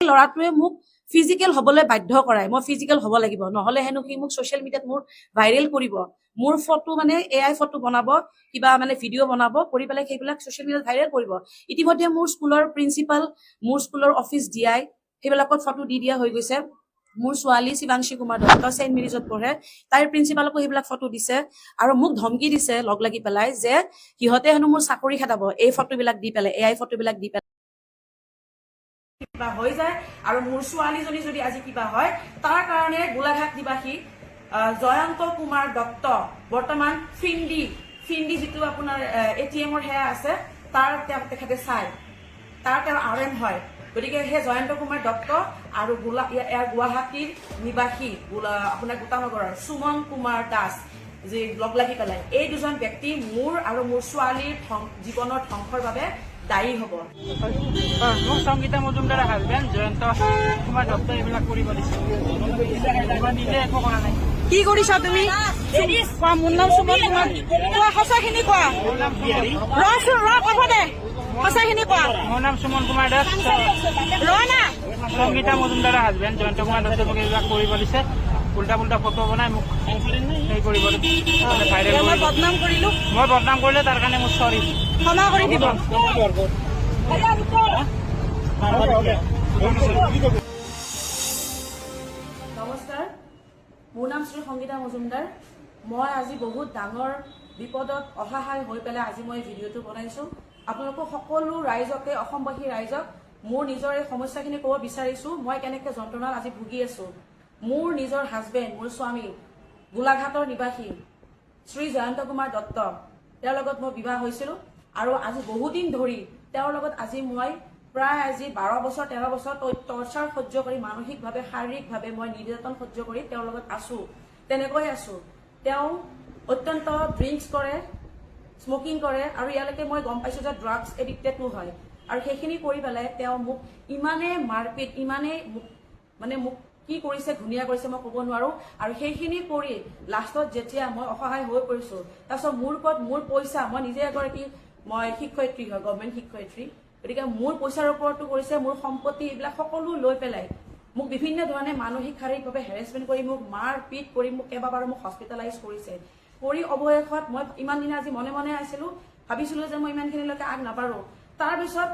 ল'ৰাটোৱে মোক ফিজিকেল হবলৈ বাধ্য কৰায় মই ফিজিকেল হ'ব লাগিব নহলে হেনো সি মোক ছ'চিয়েল মিডিয়াত মোৰ ভাইৰেল কৰিব মোৰ ফটো মানে এআই ফটো বনাব কিবা মানে ভিডিঅ' বনাব কৰি পেলাই সেইবিলাক ছ'চিয়েল মিডিয়াত ভাইৰেল কৰিব ইতিমধ্যে মোৰ স্কুলৰ প্ৰিন্সিপাল মোৰ স্কুলৰ অফিচ ডিআই সেইবিলাকত ফটো দি দিয়া হৈ গৈছে মোৰ ছোৱালী শিৱাংশী কুমাৰ দত্ত সেন্ট মেৰিজত পঢ়ে তাইৰ প্ৰিন্সিপালকো সেইবিলাক ফটো দিছে আৰু মোক ধমকি দিছে লগ লাগি পেলাই যে সিহঁতে হেনো মোৰ চাকৰি খেদাব এই ফটোবিলাক দি পেলাই এআই ফটোবিলাক দি পেলাই কিবা হৈ যায় আৰু মোৰ ছোৱালীজনী যদি আজি কিবা হয় তাৰ কাৰণে গোলাঘাট নিবাসী জয়ন্ত কুমাৰ দত্ত বৰ্তমান ফিন্দি যিটো আপোনাৰ এটিএমৰ সেয়া আছে তাৰ তেখেতে চাই তাৰ তেওঁ আৰএম হয় গতিকে সেই জয়ন্ত কুমাৰ দত্ত আৰু গুৱাহাটীৰ নিবাসী আপোনাৰ গোটানগৰৰ সুমন কুমাৰ দাস যে লগ লাগি পেলাই এই দুজন ব্যক্তি মোৰ আৰু মোৰ ছোৱালীৰ জীৱনৰ ধ্বংসৰ বাবে দায়ী হ'ব মোক সংগীতা মজুমদাৰ হাজবেণ্ড জয়ন্ত কুমাৰ দত্ত এইবিলাক কৰিব দিছে মই নিজে একো কৰা নাই কি কৰিছা তুমি কোৱা মোৰ নাম সুমন কুমাৰ কোৱা সঁচাখিনি কোৱা কথা দে সঁচাখিনি কোৱা মোৰ নাম সুমন কুমাৰ দাস না সংগীতা মজুমদাৰ হাজবেণ্ড জয়ন্ত কুমাৰ দত্ত মোক এইবিলাক কৰিব দিছে উল্টা পুল্টা ফটো বনাই মোক সেই কৰিব ভাইৰেল মই বদনাম কৰিলো মই বদনাম কৰিলে তাৰ কাৰণে মোৰ চৰি ক্ষমা কৰি দিব নমস্কাৰ মোৰ নাম শ্ৰী সংগীতা মজুমদাৰ মই আজি বহুত ডাঙৰ বিপদত অসহায় হৈ পেলাই আজি মই ভিডিঅ'টো বনাইছো আপোনালোকক সকলো ৰাইজকে অসমবাসী ৰাইজক মোৰ নিজৰ এই সমস্যাখিনি ক'ব বিচাৰিছো মই কেনেকৈ যন্ত্ৰণাত আজি ভুগি আছো মোৰ নিজৰ হাজবেণ্ড মোৰ স্বামী গোলাঘাটৰ নিবাসী শ্ৰী জয়ন্ত কুমাৰ দত্ত তেওঁৰ লগত মই বিবাহ হৈছিলো আৰু আজি বহুদিন ধৰি তেওঁৰ লগত আজি মই প্ৰায় আজি 12 বছৰ 13 বছৰ টৰ্চাৰ সহ্য কৰি মানসিকভাৱে শাৰীৰিকভাৱে মই নিৰ্যাতন সহ্য কৰি তেওঁৰ লগত আছো তেনেকৈ আছো তেওঁ অত্যন্ত ড্ৰিংকছ কৰে স্মকিং কৰে আৰু ইয়ালৈকে মই গম পাইছো যে ড্ৰাগছ এডিক্টেডো হয় আৰু সেইখিনি কৰি পেলাই তেওঁ মোক ইমানে মাৰপিট ইমানে মোক কি কৰিছে ধুনীয়া কৰিছে মই ক'ব নোৱাৰো আৰু সেইখিনি কৰি লাষ্টত যেতিয়া মই অসহায় হৈ পৰিছো তাৰপিছত মোৰ ওপৰত মোৰ পইচা মই নিজে এগৰাকী মই শিক্ষয়িত্ৰী হয় গভৰ্ণমেণ্ট শিক্ষয়িত্ৰী গতিকে মোৰ পইচাৰ ওপৰতো কৰিছে মোৰ সম্পত্তি এইবিলাক সকলো লৈ পেলাই মোক বিভিন্ন ধৰণে মানসিক শাৰীৰিকভাৱে হেৰেছমেণ্ট কৰি মোক মাৰ পিট কৰি মোক কেইবাবাৰো মোক হস্পিটেলাইজ কৰিছে কৰি অৱশেষত মই ইমান দিনে আজি মনে মনে আছিলো ভাবিছিলো যে মই ইমানখিনিলৈকে আগ নাপাৰো তাৰপিছত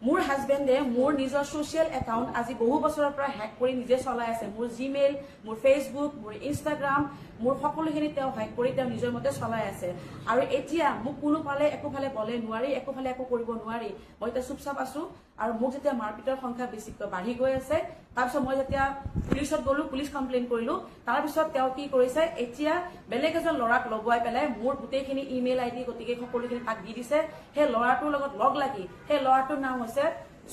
মোৰ হাজবেণ্ডে মোৰ নিজৰ ছ'চিয়েল একাউণ্ট আজি বহু বছৰৰ পৰা হেক কৰি নিজে চলাই আছে মোৰ জিমেইল মোৰ ফেচবুক মোৰ ইনষ্টাগ্ৰাম মোৰ সকলোখিনি তেওঁ হেক কৰি তেওঁ নিজৰ মতে চলাই আছে আৰু এতিয়া মোক কোনোফালে একোফালে বলে নোৱাৰি একোফালে একো কৰিব নোৱাৰি মই এতিয়া চুপচাপ আছো আৰু মোক যেতিয়া মাৰপিটৰ সংখ্যা বেছিকৈ বাঢ়ি গৈ আছে তাৰপিছত মই যেতিয়া পুলিচত গ'লো পুলিচ কমপ্লেইন কৰিলো তাৰপিছত তেওঁ কি কৰিছে এতিয়া বেলেগ এজন ল'ৰাক লগোৱাই পেলাই মোৰ গোটেইখিনি ইমেইল আইডি গতিকে সকলোখিনি তাক দি দিছে সেই ল'ৰাটোৰ লগত লগ লাগি সেই ল'ৰাটোৰ নাম হৈছে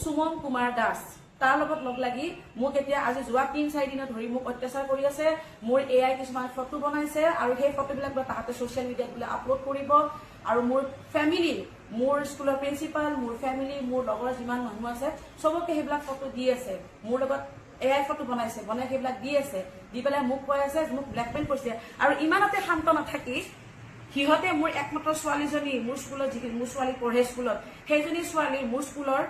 সুমন কুমাৰ দাস তাৰ লগত লগ লাগি মোক এতিয়া আজি যোৱা 3-4 দিন ধৰি মোক অত্যাচাৰ কৰি আছে মোৰ এআই কিছুমান ফটো বনাইছে আৰু সেই ফটোবিলাক তাহাঁতে ছ'চিয়েল মিডিয়াত বোলে আপলোড কৰিব আৰু মোৰ ফেমিলি মোৰ স্কুলৰ প্ৰিন্সিপাল মোৰ ফেমিলি মোৰ লগৰ যিমান মানুহ আছে চবকে সেইবিলাক ফটো দি আছে মোৰ লগত এআই ফটো বনাই সেইবিলাক দি আছে দি পেলাই মোক কৈ আছে মোক ব্লেকমেইল কৰিছে আৰু ইমানতে শান্ত নাথাকি সিহঁতে মোৰ একমাত্ৰ ছোৱালীজনী মোৰ স্কুলত মোৰ ছোৱালী পঢ়ে স্কুলত সেইজনী ছোৱালী মোৰ স্কুলৰ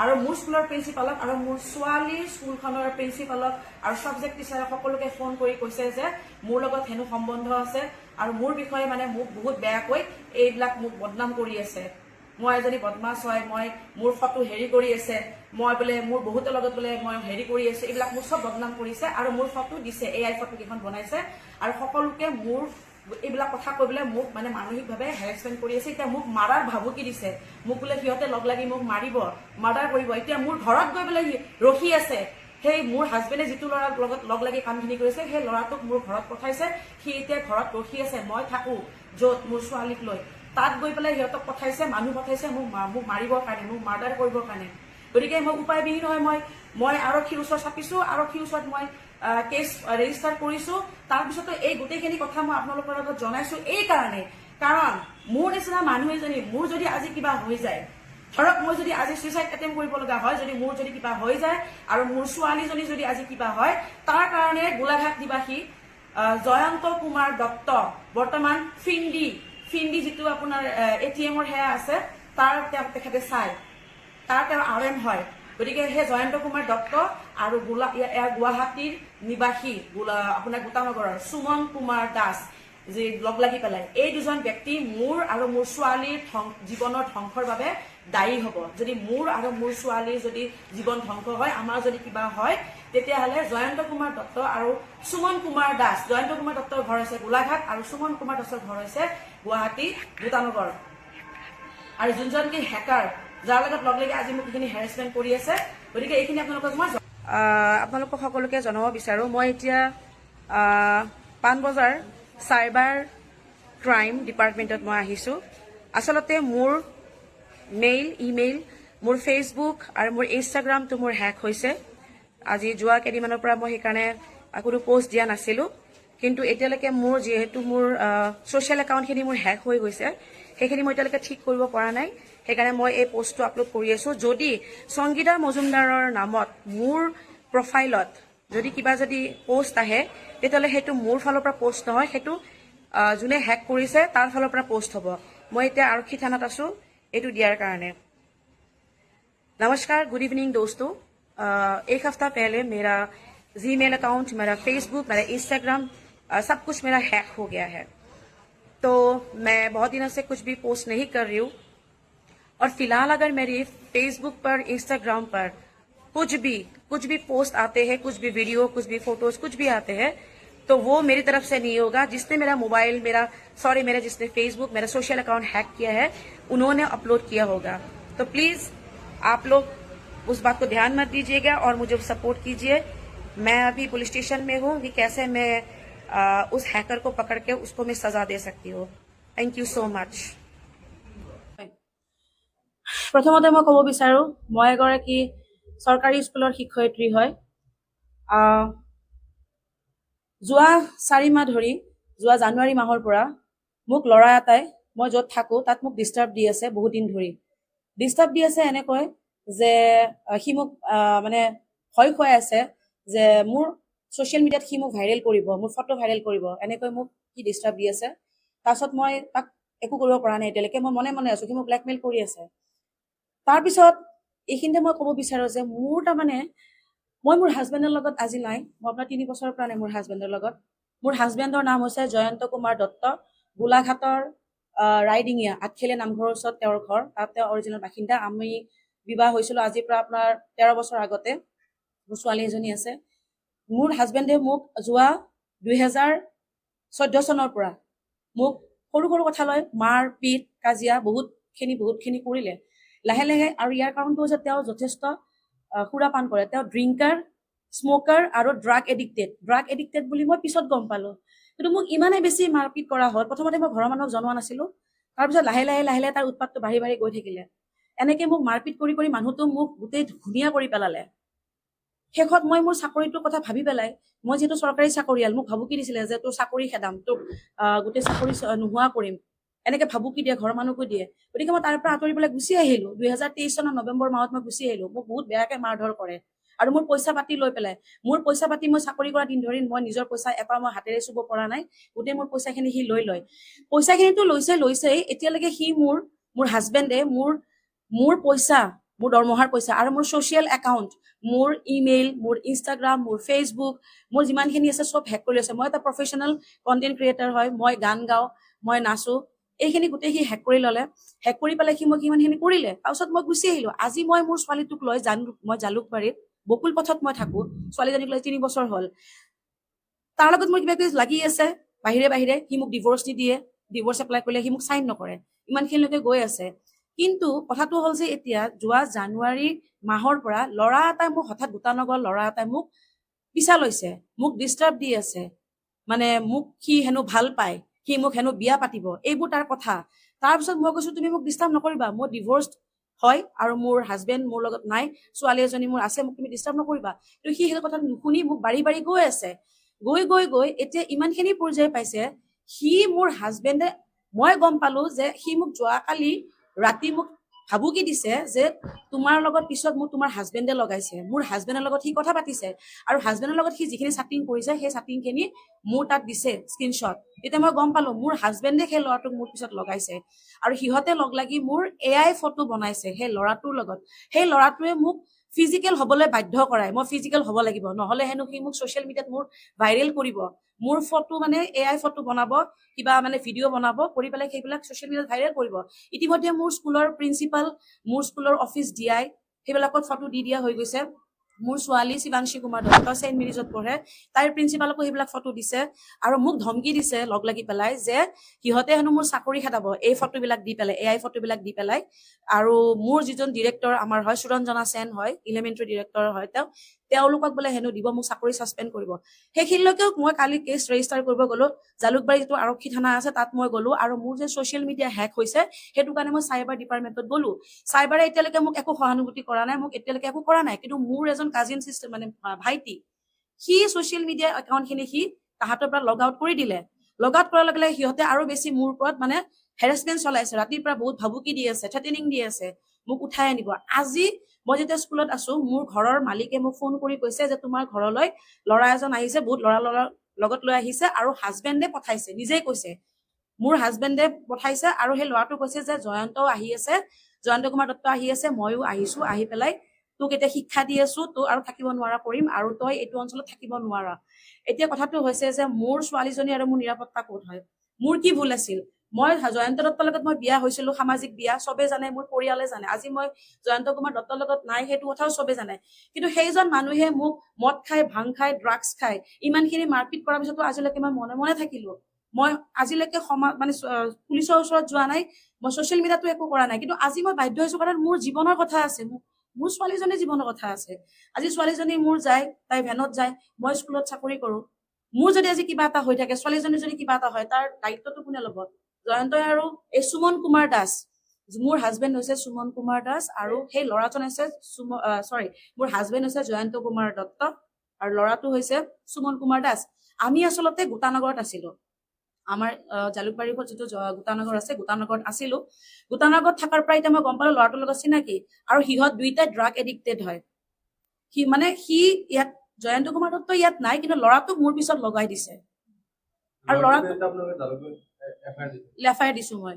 আৰু মোৰ স্কুলৰ প্ৰিন্সিপালক আৰু মোৰ ছোৱালীৰ স্কুলখনৰ প্ৰিন্সিপালক আৰু ছাবজেক্ট টিচাৰক সকলোকে ফোন কৰি কৈছে যে মোৰ লগত হেনো সম্বন্ধ আছে আৰু মোৰ বিষয়ে মানে মোক বহুত বেয়াকৈ এইবিলাক মোক বদনাম কৰি আছে মই এজনী বদমাছ হয় মই মোৰ ফটো হেৰি কৰি আছে মই বোলে মোৰ বহুতৰ লগত বোলে মই হেৰি কৰি আছো এইবিলাক মোক চব বদনাম কৰিছে আৰু মোৰ ফটো দিছে এআই ফটো কেইখন বনাইছে আৰু সকলোকে মোৰ এইবিলাক কথা কৈ পেলাই মোক মানে মানসিকভাৱে হেৰেছমেণ্ট কৰি আছে এতিয়া মোক মাৰাৰ ভাবুকি দিছে মোক বোলে সিহঁতে লগ লাগি মোক মাৰিব মাৰ্ডাৰ কৰিব এতিয়া মোৰ ঘৰত গৈ পেলাই ৰখি আছে সেই মোৰ হাজবেণ্ডে যিটো ল'ৰাৰ লগত লগ লাগি কামখিনি কৰিছে সেই ল'ৰাটোক মোৰ ঘৰত পঠাইছে সি এতিয়া ঘৰত ৰখি আছে মই থাকো য'ত মোৰ ছোৱালীক লৈ তাত গৈ পেলাই সিহঁতক পঠাইছে মানুহ পঠাইছে মোক মাৰিবৰ কাৰণে মোক মাৰ্ডাৰ কৰিবৰ কাৰণে গতিকে মই উপায়বিহীন হয় মই আৰক্ষীৰ ওচৰত চাপিছো আৰক্ষীৰ ওচৰত মই কেছ ৰেজিষ্টাৰ কৰিছো তাৰপিছতো এই গোটেইখিনি কথা মই আপোনালোকৰ আগত জনাইছো এই কাৰণে কাৰণ মোৰ নিচিনা মানুহ এজনী মোৰ যদি আজি কিবা হৈ যায় ধৰক মই যদি আজি সুইচাইড এটেম্প কৰিব লগা হয় যদি মোৰ যদি কিবা হৈ যায় আৰু মোৰ ছোৱালীজনী যদি আজি কিবা হয় তাৰ কাৰণে গোলাঘাট নিবাসী জয়ন্ত কুমাৰ দত্ত বৰ্তমান ফিন্দি যিটো আপোনাৰ এটিএমৰ সেয়া আছে তাৰ তেখেতে চাই তাৰ তেওঁ আৰএম হয় গতিকে সেই জয়ন্ত কুমাৰ দত্ত আৰু গুৱাহাটীৰ নিবাসী আপোনাৰ গোটানগৰৰ সুমন কুমাৰ দাস যে লগ লাগি পেলাই এই দুজন ব্যক্তি মোৰ আৰু মোৰ ছোৱালীৰ জীৱনৰ ধ্বংসৰ বাবে দায়ী হ'ব। যদি মোৰ আৰু মোৰ ছোৱালীৰ যদি জীৱন ধ্বংস হয়, আমাৰ যদি কিবা হয়, তেতিয়াহ'লে জয়ন্ত কুমাৰ দত্ত আৰু সুমন কুমাৰ দাস, জয়ন্ত কুমাৰ দত্তৰ ঘৰ হৈছে গোলাঘাট আৰু সুমন কুমাৰ দাসৰ ঘৰ হৈছে গুৱাহাটী গোটানগৰ। আৰু যোনজন কি হেকাৰ, যাৰ লগত লগ লাগি আজি মোক এইখিনি হেৰেছমেণ্ট কৰি আছে, গতিকে এইখিনি আপোনালোকক মই আপোনালোকক সকলোকে জনাব বিচাৰোঁ। মই এতিয়া পাণবজাৰ চাইবাৰ ক্ৰাইম ডিপাৰ্টমেণ্টত মই আহিছোঁ। আচলতে মোৰ মেইল, ইমেইল, মোৰ ফেচবুক আৰু মোৰ ইনষ্টাগ্ৰামটো মোৰ হেক হৈছে। আজি যোৱা কেইদিনমানৰ পৰা মই সেইকাৰণে কোনো পোষ্ট দিয়া নাছিলোঁ, কিন্তু এতিয়ালৈকে মোৰ যিহেতু মোৰ ছ'চিয়েল একাউণ্টখিনি মোৰ হেক হৈ গৈছে, সেইখিনি মই এতিয়ালৈকে ঠিক কৰিব পৰা নাই। সেইকাৰণে মই এই পোষ্টটো আপলোড কৰি আছোঁ। যদি সংগীতা মজুমদাৰৰ নামত মোৰ প্ৰফাইলত যদি কিবা যদি পোষ্ট আহে, তেতিয়াহ'লে সেইটো মোৰ ফালৰ পৰা পোষ্ট নহয়, সেইটো যোনে হেক কৰিছে তাৰ ফালৰ পৰা পোষ্ট হ'ব। মই এতিয়া আৰক্ষী থানাত আছোঁ এইটো दियार कारण है। नमस्कार, गुड इवनिंग दोस्तों। एक हफ्ता पहले मेरा जीमेल अकाउंट, मेरा फेसबुक, मेरा इंस्टाग्राम सब कुछ मेरा हैक हो गया है। तो मैं बहुत दिनों से कुछ भी पोस्ट नहीं कर रही हूँ, और फिलहाल अगर मेरी फेसबुक पर, इंस्टाग्राम पर कुछ भी पोस्ट आते हैं, कुछ भी वीडियो, कुछ भी फोटोज, कुछ भी आते हैं, तो वो मेरी तरफ से नहीं होगा। जिसने मेरा मोबाइल, मेरा जिसने फेसबुक, मेरा सोशल अकाउंट हैक किया है, उन्होंने अपलोड किया होगा। तो प्लीज आप लोग उस बात को ध्यान मत दीजिएगा और मुझे सपोर्ट कीजिए। मैं अभी पुलिस स्टेशन में हूँ कि कैसे मैं उस हैकर को पकड़ के उसको मैं सजा दे सकती हूँ। Thank you so much. প্ৰথমতে মই ক'ব বিচাৰোঁ, মই এগৰাকী চৰকাৰী স্কুলৰ শিক্ষয়িত্ৰী হয়। যোৱা 4 মাহ ধৰি, যোৱা জানুৱাৰী মাহৰ পৰা মোক ল'ৰা এটাই, মই য'ত থাকোঁ তাত মোক ডিষ্টাৰ্ব দি আছে বহুত দিন ধৰি। ডিষ্টাৰ্ব দি আছে এনেকৈ যে সি মোক মানে ভয় খুৱাই আছে যে মোৰ ছ'চিয়েল মিডিয়াত সি মোক ভাইৰেল কৰিব, মোৰ ফটো ভাইৰেল কৰিব, এনেকৈ মোক সি ডিষ্টাৰ্ব দি আছে। তাৰপিছত মই তাক একো কৰিব পৰা নাই এতিয়ালৈকে, মই মনে মনে আছোঁ, সি মোক ব্লেকমেইল কৰি আছে। তাৰপিছত এইখিনিতে মই ক'ব বিচাৰোঁ যে মোৰ তাৰমানে মই মোৰ হাজবেণ্ডৰ লগত আজি নাই, মই আপোনাৰ 3 বছৰৰ পৰা নাই মোৰ হাজবেণ্ডৰ লগত। মোৰ হাজবেণ্ডৰ নাম হৈছে জয়ন্ত কুমাৰ দত্ত, গোলাঘাটৰ ৰাইডিঙীয়া আঠখেলীয়া নামঘৰৰ ওচৰত তেওঁৰ ঘৰ, তাত তেওঁ অৰিজিনেল বাসিন্দা। আমি বিবাহ হৈছিলোঁ আজিৰ পৰা আপোনাৰ 13 বছৰ আগতে। মোৰ ছোৱালী এজনী আছে। মোৰ হাজবেণ্ডে মোক যোৱা 2014 চনৰ পৰা মোক সৰু সৰু কথা লৈ মাৰ পিট কাজিয়া বহুতখিনি কৰিলে লাহে লাহে। আৰু ইয়াৰ কাৰণটো হৈছে তেওঁ যথেষ্ট সুৰাপান কৰে। তেওঁ ড্ৰিংকাৰ, স্মকাৰ আৰু ড্ৰাগ এডিক্টেড বুলি মই পিছত গম পালোঁ। কিন্তু মোক ইমানেই বেছি মাৰপিট কৰা হ'ল, প্ৰথমতে মই ঘৰৰ মানুহক জনোৱা নাছিলোঁ। তাৰপিছত লাহে লাহে তাৰ উৎপাতটো বাঢ়ি গৈ থাকিলে। এনেকৈ মোক মাৰপিট কৰি মানুহটো মোক গোটেই ধুনীয়া কৰি পেলালে। শেষত মই মোৰ চাকৰিটোৰ কথা ভাবি পেলাই, মই যিহেতু চৰকাৰী চাকৰিয়াল, মোক ভাবুকি দিছিলে যে তোৰ চাকৰি খেদাম, তোৰ গোটেই চাকৰি নোহোৱা কৰিম, এনেকৈ ভাবুকি দিয়ে, ঘৰৰ মানুহকো দিয়ে। গতিকে মই তাৰ পৰা আঁতৰি পেলাই গুচি আহিলোঁ। 2023 চনৰ নৱেম্বৰ মাহত মই গুচি আহিলোঁ। মোক বহুত বেয়াকৈ মাৰধৰ কৰে আৰু মোৰ পইচা পাতি লৈ পেলাই, মোৰ পইচা পাতি মই চাকৰি কৰা দিন ধৰি মই নিজৰ পইচা এটা মই হাতেৰে চুব পৰা নাই। গোটেই মোৰ পইচাখিনি সি লৈ লয়। পইচাখিনিতো লৈছেই। এতিয়ালৈকে সি মোৰ হাজবেণ্ডে মোৰ পইচা, মোৰ দৰমহাৰ পইচা আৰু মোৰ ছ'চিয়েল একাউণ্ট, মোৰ ইমেইল, মোৰ ইনষ্টাগ্ৰাম, মোৰ ফেচবুক, মোৰ যিমানখিনি আছে চব হেক কৰি আছে। মই এটা প্ৰফেশ্যনেল কণ্টেণ্ট ক্ৰিয়েটাৰ হয়, মই গান গাওঁ, মই নাচোঁ। এইখিনি গোটেই সি হেক কৰি ল'লে। হেক কৰি পেলাই সি মোক ইমানখিনি কৰিলে। তাৰপিছত মই গুচি আহিলোঁ। আজি মই মোৰ ছোৱালীটোক লৈ মই জালুকবাৰীত বকুল পথত মই থাকোঁ। ছোৱালীজনীক লৈ 3 বছৰ হ'ল। তাৰ লগত মোৰ কিবা কিবি লাগি আছে বাহিৰে। সি মোক ডিভোৰ্চ নিদিয়ে, ডিভোৰ্চ এপ্লাই কৰিলে সি মোক চাইন নকৰে, ইমানখিনিলৈকে গৈ আছে। কিন্তু কথাটো হ'ল যে এতিয়া যোৱা জানুৱাৰী মাহৰ পৰা ল'ৰা এটাই মোক হঠাৎ গোটানগৰ ল'ৰা এটাই মোক পিছা লৈছে, মোক ডিষ্টাৰ্ব দি আছে। মানে মোক সি হেনো ভাল পায়, সি মোক হেনো বিয়া পাতিব, এইবোৰ তাৰ কথা। তাৰপিছত মই কৈছোঁ তুমি মোক ডিষ্টাৰ্ব নকৰিবা, মই ডিভোৰ্চ হয় আৰু মোৰ হাজবেণ্ড মোৰ লগত নাই, ছোৱালী এজনী মোৰ আছে, মোক তুমি ডিষ্টাৰ্ব নকৰিবা। কিন্তু সি সেই কথা নুশুনি মোক বাঢ়ি গৈ আছে। গৈ এতিয়া ইমানখিনি পৰ্যায় পাইছে, সি মোৰ হাজবেণ্ডে, মই গম পালোঁ যে সি মোক যোৱাকালি ৰাতি মোক ভাবুকি দিছে যে তোমাৰ লগত পিছত মোক তোমাৰ হাজবেণ্ডে লগাইছে। মোৰ হাজবেণ্ডৰ লগত সি কথা পাতিছে আৰু হাজবেণ্ডৰ লগত সি যিখিনি চাটিং কৰিছে সেই চাটিংখিনি মোৰ তাত দিছে স্ক্ৰীনশ্বট। তেতিয়া মই গম পালোঁ মোৰ হাজবেণ্ডে সেই ল'ৰাটোক মোৰ পিছত লগাইছে আৰু সিহঁতে লগ লাগি মোৰ AI ফটো বনাইছে সেই ল'ৰাটোৰ লগত। সেই ল'ৰাটোৱে মোক ফিজিকেল হবলৈ বাধ্য কৰাই মই ফিজিকেল হ'ব লাগিব নহলে হেনো সি মোক ছচিয়েল মিডিয়াত মোৰ ভাইৰেল কৰিব মোৰ ফটো মানে AI ফটো বনাব কিবা মানে ভিডিঅ' বনাব কৰি পেলাই সেইবিলাক ছচিয়েল মিডিয়াত ভাইৰেল কৰিব ইতিমধ্যে মোৰ স্কুলৰ প্ৰিন্সিপাল মোৰ স্কুলৰ অফিচ DI সেইবিলাকত ফটো দি দিয়া হৈ গৈছে মোৰ ছোৱালী শিৱাংশী কুমাৰ দত্ত সেন্ট মেৰিজত পঢ়ে তাইৰ প্ৰিন্সিপালকো সেইবিলাক ফটো দিছে আৰু মোক ধমকি দিছে লগ লাগি পেলাই যে সিহঁতে হেনো মোৰ চাকৰি খেদাব এই ফটোবিলাক দি পেলাই AI ফটোবিলাক দি পেলাই আৰু মোৰ যিজন ডিৰেক্টৰ আমাৰ হয় সুৰঞ্জনা সেন হয় ইলিমেণ্টাৰী ডিৰেক্টৰ হয় তেওঁলোকক বোলে হেনো দিব মোক চাকৰি ছাছপেণ্ড কৰিব সেইখিনিলৈকেও মই কালি কেছ ৰেজিষ্টাৰ কৰিব গলো জালুকবাৰী যিটো আৰক্ষী থানা আছে তাত মই গলো আৰু মোৰ যে ছচিয়েল মিডিয়া হেক হৈছে সেইটো কাৰণে মই চাইবাৰ ডিপাৰ্টমেণ্টত গলো চাইবাৰে এতিয়ালৈকে মোক একো সহানুভূতি কৰা নাই মোক এতিয়ালৈকে একো কৰা নাই কিন্তু মোৰ এজন কাজিন চিষ্টাৰ মানে ভাইটি সি ছচিয়েল মিডিয়া একাউণ্টখিনি সি তাহাঁতৰ পৰা লগ আউট কৰি দিলে লগ আউট কৰাৰ লগে লগে সিহঁতে আৰু বেছি মোৰ ওপৰত মানে হেৰাচমেণ্ট চলাইছে ৰাতিৰ পৰা বহুত ভাবুকি দি আছে থ্ৰেটেনিং দি আছে মোক উঠাই আনিব আজি মই যেতিয়া স্কুলত আছো মোৰ ঘৰৰ মালিকে মোক ফোন কৰি কৈছে যে তোমাৰ ঘৰলৈ ল'ৰা এজন আহিছে বহুত ল'ৰা লগত লৈ আহিছে আৰু হাজবেণ্ডে পঠাইছে নিজেই কৈছে মোৰ হাজবেণ্ডে পঠাইছে আৰু সেই ল'ৰাটো কৈছে যে জয়ন্তও আহি আছে জয়ন্ত কুমাৰ দত্ত আহি আছে ময়ো আহিছো আহি পেলাই তোক এতিয়া শিক্ষা দি আছো তোক আৰু থাকিব নোৱাৰা কৰিম আৰু তই এইটো অঞ্চলত থাকিব নোৱাৰা এতিয়া কথাটো হৈছে যে মোৰ ছোৱালীজনী আৰু মোৰ নিৰাপত্তা ক'ত হয় মোৰ কি ভুল আছিল মই জয়ন্ত দত্তৰ লগত মই বিয়া হৈছিলো সামাজিক বিয়া চবে জানে মোৰ পৰিয়ালে জানে আজি মই জয়ন্ত কুমাৰ দত্তৰ লগত নাই সেইটো কথাও চবে জানে কিন্তু সেইজন মানুহে মোক মদ খাই ভাং খাই ড্ৰাগছ খাই ইমানখিনি মাৰপিট কৰাৰ পিছতো আজিলৈকে মই মনে মনে থাকিলো মই আজিলৈকে মানে পুলিচৰ ওচৰত যোৱা নাই মই ছচিয়েল মিডিয়াতো একো কৰা নাই কিন্তু আজি মই বাধ্য হৈছো কাৰণ মোৰ জীৱনৰ কথা আছে মোৰ ছোৱালীজনীৰ জীৱনৰ কথা আছে আজি ছোৱালীজনী মোৰ যায় তাই ভেনত যায় মই স্কুলত চাকৰি কৰো মোৰ যদি আজি কিবা এটা হৈ থাকে ছোৱালীজনী যদি কিবা এটা হয় তাৰ দায়িত্বটো কোনে ল'ব জয়ন্তই আৰু এই সুমন কুমাৰ দাস মোৰ হাজবেণ্ড হৈছে সুমন কুমাৰ দাস আৰু সেই ল'ৰাজন হৈছে মোৰ হাজবেণ্ড হৈছে জয়ন্ত কুমাৰ দত্ত আৰু ল'ৰাটো হৈছে সুমন কুমাৰ দাস আমি আচলতে গোটানগৰত আছিলো আমাৰ জালুকবাৰীৰ যিটো গোটানগৰ আছে গোটানগৰত আছিলো গোটানগৰত থকাৰ পৰা এতিয়া মই গম পালো ল'ৰাটোৰ লগত চিনাকি আৰু সিহঁত দুইটাই ড্ৰাগ এডিক্টেড হয় সি ইয়াত জয়ন্ত কুমাৰ দত্ত ইয়াত নাই কিন্তু ল'ৰাটোক মোৰ পিছত লগাই দিছে আৰু ল'ৰাটো FIR দিছো মই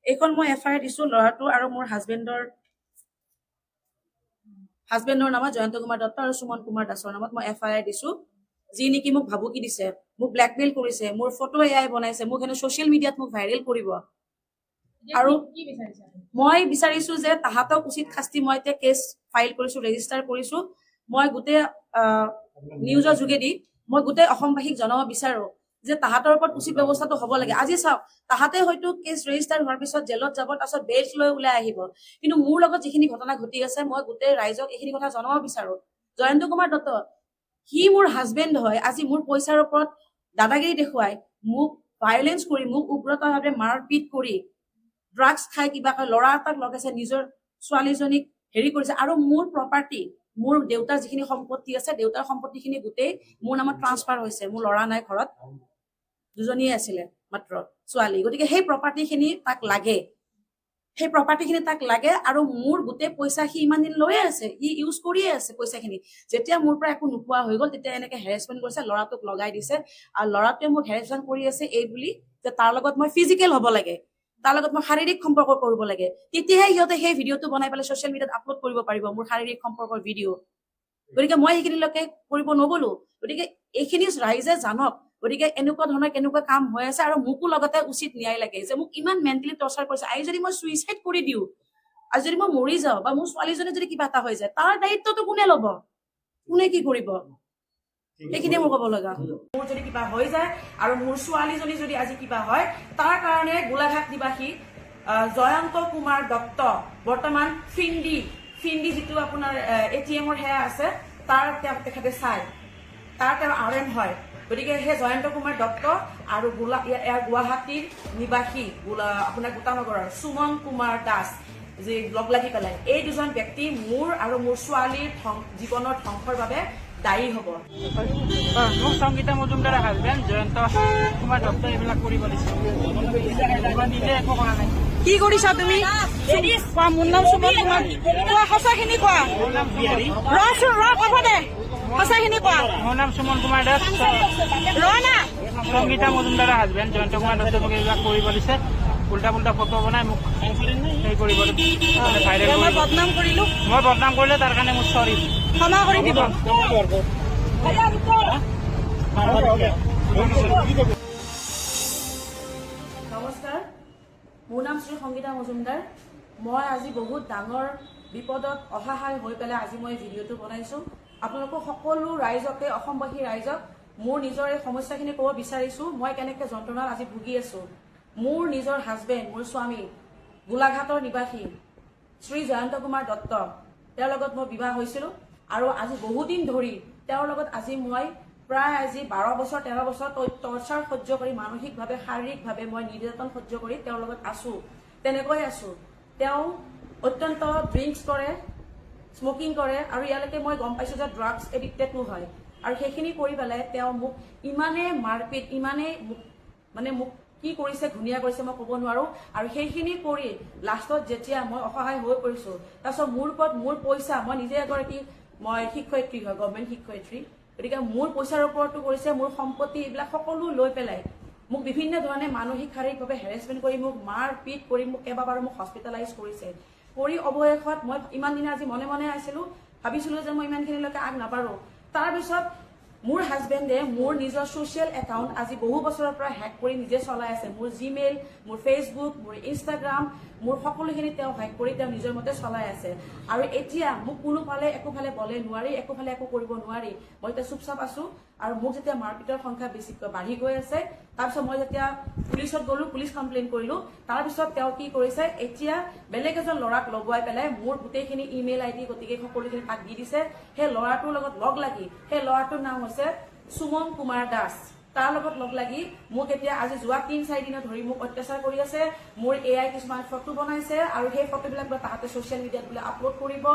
এইখন মই FIR দিছো ল'ৰাটো আৰু মোৰ হাজবেণ্ডৰ নামত জয়ন্ত কুমাৰ দত্ত আৰু সুমন কুমাৰ দাসৰ নামত মই FIR দিছো যি নেকি মোক ভাবুকি দিছে মোক ব্লেকমেইল কৰিছে মোৰ ফটো AI বনাইছে মোক হেনো ছচিয়েল মিডিয়াত মোক ভাইৰেল কৰিব আৰু মই বিচাৰিছো যে তাহাঁতক উচিত শাস্তি মই এতিয়া কেছ ফাইল কৰিছো ৰেজিষ্টাৰ কৰিছো মই গোটেই নিউজৰ যোগেদি মই গোটেই অসমবাসীক জনাব বিচাৰো যে তাহাঁতৰ ওপৰত উচিত ব্যৱস্থাটো হ'ব লাগে আজি চাওক তাহাঁতে হয়তো কেছ ৰেজিষ্টাৰ হোৱাৰ পিছত জেলত যাব তাৰপিছত বেল লৈ ওলাই আহিব কিন্তু মোৰ লগত যিখিনি ঘটনা ঘটি আছে মই গোটেই ৰাইজক এইখিনি কথা জনাব বিচাৰো জয়ন্ত কুমাৰ দত্ত সি মোৰ হাজবেণ্ড হয় আজি মোৰ পইচাৰ ওপৰত দাদাগিৰি দেখুৱাই মোক ভাইলেন্স কৰি মোক উগ্ৰতাভাৱে মাৰপিট কৰি ড্ৰাগছ খাই কিবা ল'ৰা এটাক লগাইছে নিজৰ ছোৱালীজনীক হেৰি কৰিছে আৰু মোৰ প্ৰপাৰ্টি মোৰ দেউতাৰ যিখিনি সম্পত্তি আছে দেউতাৰ সম্পত্তিখিনি গোটেই মোৰ নামত ট্ৰান্সফাৰ হৈছে মোৰ ল'ৰা নাই ঘৰত দুজনীয়ে আছিলে মাত্ৰ ছোৱালী গতিকে সেই প্ৰপাৰ্টিখিনি তাক লাগে আৰু মোৰ গোটেই পইচা সি ইমান দিন লৈয়ে আছে সি ইউজ কৰিয়ে আছে পইচাখিনি যেতিয়া মোৰ পৰা একো নোপোৱা হৈ গ'ল তেতিয়া এনেকে হেৰেচমেণ্ট কৰিছে ল'ৰাটোক লগাই দিছে আৰু ল'ৰাটোৱে মোক হেৰেচমেণ্ট কৰি আছে এই বুলি যে তাৰ লগত মই ফিজিকেল হ'ব লাগে তাৰ লগত মই শাৰীৰিক সম্পৰ্ক কৰিব লাগে তেতিয়াহে সিহঁতে সেই ভিডিঅ'টো বনাই পেলাই ছচিয়েল মিডিয়াত আপলোড কৰিব পাৰিব মোৰ শাৰীৰিক সম্পৰ্কৰ ভিডিঅ' গতিকে মই সেইখিনিলৈকে কৰিব নগলো গতিকে এইখিনি ৰাইজে জানক গতিকে এনেকুৱা ধৰণৰ কেনেকুৱা কাম হৈ আছে আৰু মোকো লগতে উচিত ন্যায় লাগে যে মোক ইমান মেণ্টেলি টৰ্চাৰ কৰিছে আজি যদি মই চুইচাইড কৰি দিওঁ আজি যদি মই মৰি যাওঁ বা মোৰ ছোৱালীজনী যদি কিবা এটা হৈ যায় তাৰ দায়িত্বটো কোনে ল'ব কোনে কি কৰিব এইখিনিয়ে মোৰ ক'ব লগা মোৰ যদি কিবা হৈ যায় আৰু মোৰ ছোৱালীজনী যদি আজি কিবা হয় তাৰ কাৰণে গোলাঘাট নিবাসী জয়ন্ত কুমাৰ দত্ত বৰ্তমান ফিন্দি যিটো আপোনাৰ ATM সেয়া আছে তাৰ তেখেতে চাই তাৰ তেওঁ RM হয় গতিকে সেই জয়ন্ত কুমাৰ দত্ত আৰু গুৱাহাটীৰ নিবাসী আপোনাৰ গোটানগৰৰ সুমন কুমাৰ দাস যি লগ লাগি পেলাই এই দুজন ব্যক্তি মোৰ আৰু মোৰ ছোৱালীৰ জীৱনৰ ধ্বংসৰ বাবে দায়ী হ'ব মোক সংগীতা মজুমদাৰৰ হাজবেণ্ড জয়ন্ত কুমাৰ দত্ত এইবিলাক কৰিব দিছে নিজে একো কৰা নাই কি কৰিছা তুমি কোৱা মোৰ নাম সুমন কুমাৰ কোৱা সঁচাখিনি কোৱা ক'ব দে সঁচাখিনি কোৱা মোৰ নাম সুমন কুমাৰ দাস না সংগীতা মজুমদাৰৰ হাজবেণ্ড জয়ন্ত কুমাৰ দত্ত মোক এইবিলাক কৰিব দিছে উল্টা পুল্টা ফটো বনাই মোক সেই কৰিব ভাইৰেল মই কৰিব। বদনাম কৰিলো, মই বদনাম কৰিলে তাৰ কাৰণে মোৰ চৰি। ক্ষমা কৰি দিব। নমস্কাৰ, মোৰ নাম শ্ৰী সংগীতা মজুমদাৰ। মই আজি বহুত ডাঙৰ বিপদত অসহায় হৈ পেলাই আজি মই ভিডিঅ'টো বনাইছোঁ। আপোনালোকক সকলো ৰাইজকে, অসমবাসী ৰাইজক মোৰ নিজৰ এই সমস্যাখিনি ক'ব বিচাৰিছোঁ। মই কেনেকৈ যন্ত্ৰণাত আজি ভুগি আছোঁ। মোৰ নিজৰ হাজবেণ্ড, মোৰ স্বামী, গোলাঘাটৰ নিবাসী শ্ৰী জয়ন্ত কুমাৰ দত্ত, তেওঁৰ লগত মই বিবাহ হৈছিলোঁ আৰু আজি বহুদিন ধৰি তেওঁৰ লগত আজি মই প্ৰায় আজি 12 বছৰ 13 বছৰ টৰ্চাৰ সহ্য কৰি মানসিকভাৱে শাৰীৰিকভাৱে মই নিৰ্যাতন সহ্য কৰি তেওঁৰ লগত আছোঁ। তেনেকৈ আছোঁ। তেওঁ অত্যন্ত ড্ৰিংকছ কৰে, স্মকিং কৰে আৰু ইয়ালৈকে মই গম পাইছোঁ যে ড্ৰাগছ এডিক্টেডো হয়। আৰু সেইখিনি কৰি পেলাই তেওঁ মোক ইমানেই মাৰপিট, ইমানেই মোক কি কৰিছে, ঘূণীয়া কৰিছে মই ক'ব নোৱাৰোঁ। আৰু সেইখিনি কৰি লাষ্টত যেতিয়া মই অসহায় হৈ পৰিছোঁ, তাৰপিছত মোৰ ওপৰত মোৰ পইচা, মই নিজে এগৰাকী মই শিক্ষয়িত্ৰী হয়, গভৰ্ণমেণ্ট শিক্ষয়িত্ৰী, গতিকে মোৰ পইচাৰ ওপৰতো কৰিছে, মোৰ সম্পত্তি এইবিলাক সকলো লৈ পেলাই মোক বিভিন্ন ধৰণে মানসিক শাৰীৰিকভাৱে হেৰেছমেণ্ট কৰি মোক মাৰ পিট কৰি মোক কেইবাবাৰো মোক হস্পিটেলাইজ কৰিছে। কৰি অৱশেষত মই ইমান দিনে আজি মনে মনে আছিলোঁ, ভাবিছিলোঁ যে মই ইমানখিনিলৈকে আগ নাপাৰোঁ। তাৰপিছত মোৰ হাজবেণ্ডে মোৰ নিজৰ ছ'চিয়েল একাউণ্ট আজি বহু বছৰৰ পৰা হেক কৰি নিজে চলাই আছে। মোৰ জিমেইল, মোৰ ফেচবুক, মোৰ ইনষ্টাগ্ৰাম, মোৰ সকলোখিনি তেওঁ হেক কৰি তেওঁ নিজৰ মতে চলাই আছে। আৰু এতিয়া মোক কোনোফালে একোফালে বলে নোৱাৰি, একোফালে একো কৰিব নোৱাৰি। মই এতিয়া চুপচাপ আছোঁ। আৰু মোক যেতিয়া মাৰপিটৰ সংখ্যা বেছিকৈ বাঢ়ি গৈ আছে, তাৰপিছত মই যেতিয়া পুলিচত গ'লোঁ, পুলিচ কমপ্লেইন কৰিলোঁ, তাৰপিছত তেওঁ কি কৰিছে, এতিয়া বেলেগ এজন ল'ৰাক লগোৱাই পেলাই মোৰ গোটেইখিনি ইমেইল ID গতিকে সকলোখিনি তাক দি দিছে। সেই ল'ৰাটোৰ লগত লগ লাগি, সেই ল'ৰাটোৰ নাম হৈছে সুমন কুমাৰ দাস, তাৰ লগত লগ লাগি মোক এতিয়া আজি যোৱা 3-4 দিন ধৰি মোক অত্যাচাৰ কৰি আছে। মোৰ AI কিছুমান ফটো বনাইছে আৰু সেই ফটোবিলাক তাহাঁতে ছ'চিয়েল মিডিয়াত বোলে আপলোড কৰিব।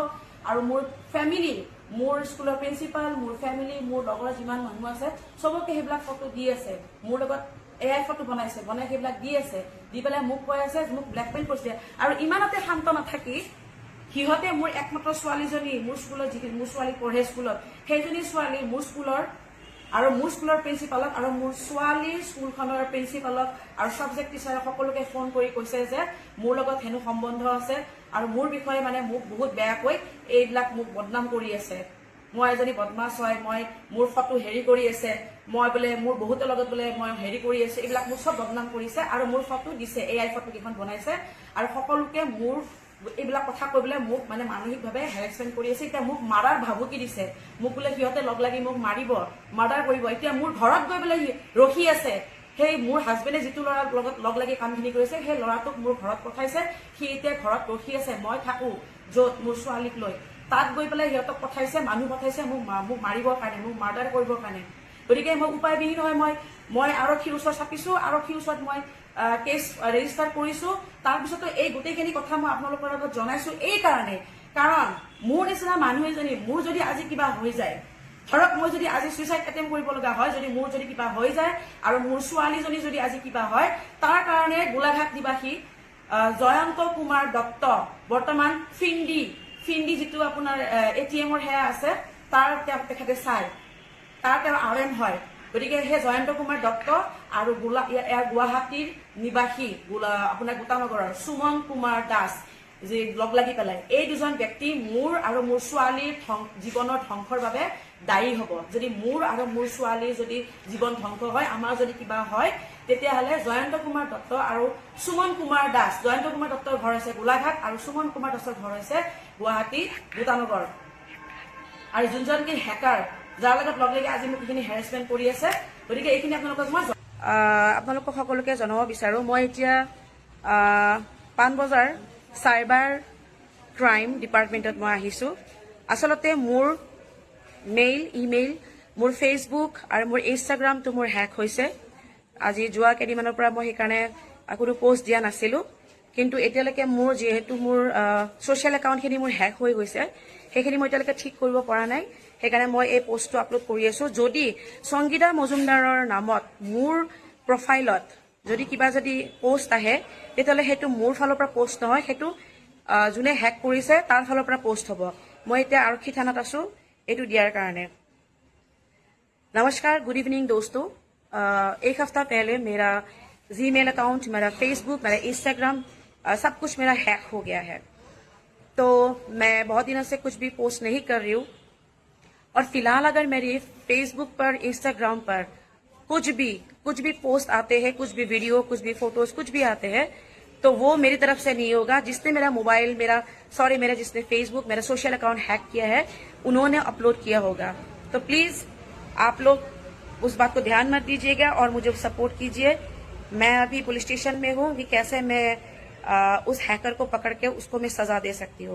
আৰু মোৰ ফেমিলি, মোৰ স্কুলৰ প্ৰিন্সিপাল, মোৰ ফেমিলি, মোৰ লগৰ যিমান মানুহ আছে চবকে সেইবিলাক ফটো দি আছে। মোৰ লগত AI ফটো বনাই সেইবিলাক দি আছে। দি পেলাই মোক কৈ আছে, মোক ব্লেকমেইল কৰিছে। আৰু ইমানতে শান্ত নাথাকি সিহঁতে মোৰ একমাত্ৰ ছোৱালীজনী, মোৰ স্কুলত মোৰ ছোৱালী পঢ়ে স্কুলত, সেইজনী ছোৱালী মোৰ স্কুলৰ প্ৰিন্সিপালক আৰু মোৰ ছোৱালীৰ স্কুলখনৰ প্ৰিন্সিপালক আৰু ছাবজেক্ট টিচাৰক সকলোকে ফোন কৰি কৈছে যে মোৰ লগত হেনো সম্বন্ধ আছে আৰু মোৰ বিষয়ে মোক বহুত বেয়াকৈ এইবিলাক মোক বদনাম কৰি আছে। মই এজনী বদমাছ হয়, মোৰ ফটো হেৰি কৰি আছে, মই বোলে মোৰ বহুতৰ লগত বোলে মই হেৰি কৰি আছো, এইবিলাক মোক চব বদনাম কৰিছে। আৰু মোৰ ফটো দিছে, AI ফটো কেইখন বনাইছে আৰু সকলোকে মোৰ এইবিলাক কথা কৈ পেলাই মোক মানসিকভাৱে হেৰেছমেণ্ট কৰি আছে। এতিয়া মোক মাৰাৰ ভাবুকি দিছে, মোক বোলে সিহঁতে লগ লাগি মোক মাৰিব, মাৰ্ডাৰ কৰিব। এতিয়া মোৰ ঘৰত গৈ পেলাই ৰখি আছে। সেই মোৰ হাজবেণ্ডে যিটো ল'ৰাৰ লগত লগ লাগি কামখিনি কৰিছে, সেই ল'ৰাটোক মোৰ ঘৰত পঠাইছে। সি এতিয়া ঘৰত ৰখি আছে, মই থাকোঁ য'ত মোৰ ছোৱালীক লৈ, তাত গৈ পেলাই সিহঁতক পঠাইছে, মানুহ পঠাইছে মোক মাৰিবৰ কাৰণে, মোক মাৰ্ডাৰ কৰিবৰ কাৰণে। গতিকে মই উপায়বিহীন হয় মই আৰক্ষীৰ ওচৰত চাপিছোঁ, আৰক্ষীৰ ওচৰত মই কেছ ৰেজিষ্টাৰ কৰিছোঁ। তাৰপিছতো এই গোটেইখিনি কথা মই আপোনালোকৰ আগত জনাইছোঁ এই কাৰণে, কাৰণ মোৰ নিচিনা মানুহ এজনী, মোৰ যদি আজি কিবা হৈ যায়, ধৰক মই যদি আজি ছুইচাইড এটেম্প কৰিব লগা হয়, যদি মোৰ যদি কিবা হৈ যায় আৰু মোৰ ছোৱালীজনী যদি আজি কিবা হয়, তাৰ কাৰণে গোলাঘাট নিবাসী জয়ন্ত কুমাৰ দত্ত, বৰ্তমান ফিন্দি যিটো আপোনাৰ ATM-ৰ সেয়া আছে, তাৰ তেখেতে চাই, তাৰ তেওঁ RM হয়। গতিকে সেই জয়ন্ত কুমাৰ দত্ত আৰু গুৱাহাটীৰ নিবাসী আপোনাৰ গোটানগৰৰ সুমন কুমাৰ দাস যি লগ লাগি পেলাই এই দুজন ব্যক্তি মোৰ আৰু মোৰ ছোৱালীৰ জীৱনৰ ধ্বংসৰ বাবে দায়ী হ'ব। যদি মোৰ আৰু মোৰ ছোৱালীৰ যদি জীৱন ধ্বংস হয়, আমাৰ যদি কিবা হয়, তেতিয়াহ'লে জয়ন্ত কুমাৰ দত্ত আৰু সুমন কুমাৰ দাস, জয়ন্ত কুমাৰ দত্তৰ ঘৰ হৈছে গোলাঘাট আৰু সুমন কুমাৰ দাসৰ ঘৰ হৈছে গুৱাহাটী গোটানগৰ। আৰু যোনজন কি হেকাৰ, যাৰ লগত লগ লাগি আজি মোক এইখিনি হেৰেছমেণ্ট কৰি আছে, গতিকে এইখিনি আপোনালোকক সকলোকে জনাব বিচাৰোঁ। মই এতিয়া পাণবজাৰ চাইবাৰ ক্ৰাইম ডিপাৰ্টমেণ্টত মই আহিছোঁ। আচলতে মোৰ ইমেইল, মোৰ ফেচবুক আৰু মোৰ ইনষ্টাগ্ৰামটো মোৰ হেক হৈছে। আজি যোৱা কেইদিনমানৰ পৰা মই সেইকাৰণে কোনো পোষ্ট দিয়া নাছিলোঁ। কিন্তু এতিয়ালৈকে মোৰ যিহেতু মোৰ ছ'চিয়েল একাউণ্টখিনি মোৰ হেক হৈ গৈছে, সেইখিনি মই এতিয়ালৈকে ঠিক কৰিব পৰা নাই। সেইকাৰণে মই এই পোষ্টটো আপলোড কৰি আছোঁ। যদি সংগীতা মজুমদাৰৰ নামত মোৰ প্ৰফাইলত যদি কিবা পোষ্ট আহে, তেতিয়াহ'লে সেইটো মোৰ ফালৰ পৰা পোষ্ট নহয়, সেইটো যোনে হেক কৰিছে তাৰ ফালৰ পৰা পোষ্ট হ'ব। মই এতিয়া আৰক্ষী থানাত আছোঁ এইটো দিয়াৰ কাৰণে। नमस्कार, गुड इवनिंग दोस्तों। एक हफ्ता पहले मेरा जीमेल अकाउंट, मेरा फेसबुक, मेरा इंस्टाग्राम, सब कुछ मेरा हैक हो गया है। तो मैं बहुत दिनों से कुछ भी पोस्ट नहीं कर रही हूँ। और फिलहाल अगर मेरे फेसबुक पर, इंस्टाग्राम पर कुछ भी पोस्ट आते हैं, कुछ भी वीडियो, कुछ भी फोटोज, कुछ भी आते हैं, तो वो मेरी तरफ से नहीं होगा। जिसने मेरा मोबाइल, मेरा जिसने फेसबुक, मेरा सोशल अकाउंट हैक किया है, उन्होंने अपलोड किया होगा। तो प्लीज आप लोग उस बात को ध्यान मत दीजिएगा और मुझे सपोर्ट कीजिए। मैं अभी पुलिस स्टेशन में हूँ कि कैसे मैं उस हैकर को पकड़ के उसको मैं सजा दे सकती हूँ।